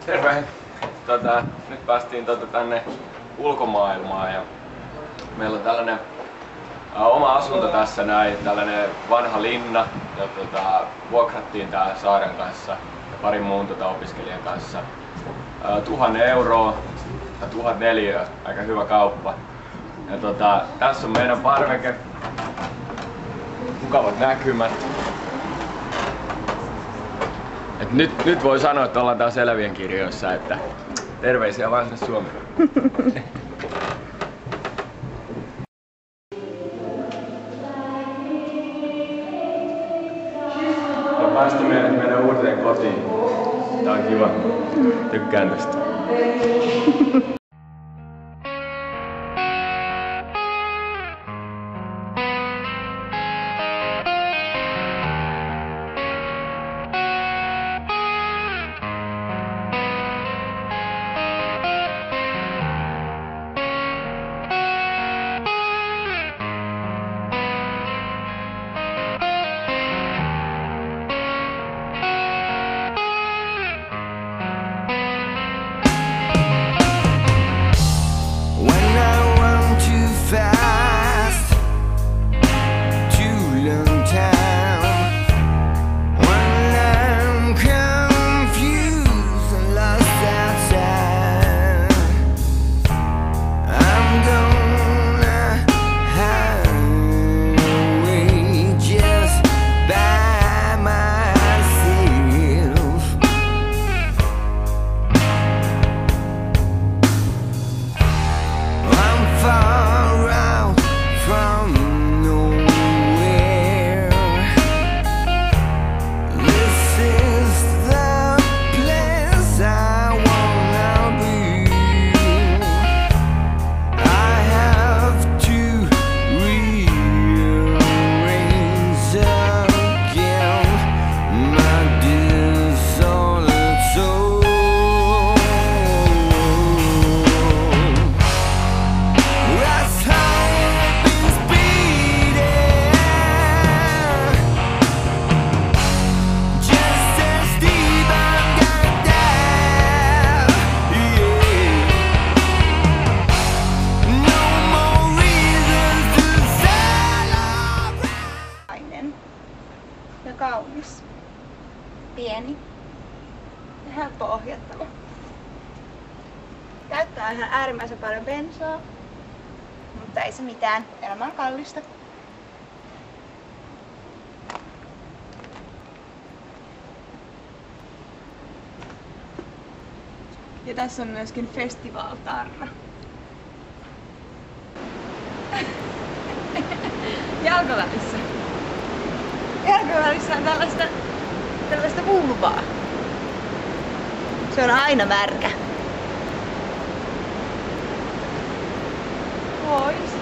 Terve! Nyt päästiin tänne ulkomaailmaan ja meillä on tällainen oma asunto tässä näin, tällainen vanha linna ja vuokrattiin tää Saaren kanssa ja parin muun opiskelijan kanssa. 1 000 euroa ja 1000 neliöä, aika hyvä kauppa. Ja tässä on meidän parveke, mukavat näkymät. Et nyt voi sanoa, että ollaan taas Selvien kirjoissa, että terveisiä vaan sinne Suomeen. Ja päästä meidän uuteen kotiin. Tää on kiva. Tykkään tästä. Ja kaunis, pieni ja helppo ohjattava. Käyttää ihan äärimmäisen paljon bensaa, mutta ei se mitään, elämä on kallista. Ja tässä on myöskin festivaltarra. Jalkavälissä. Jalkavälissä on tällaista vulvaa. Se on aina märkä. Pois.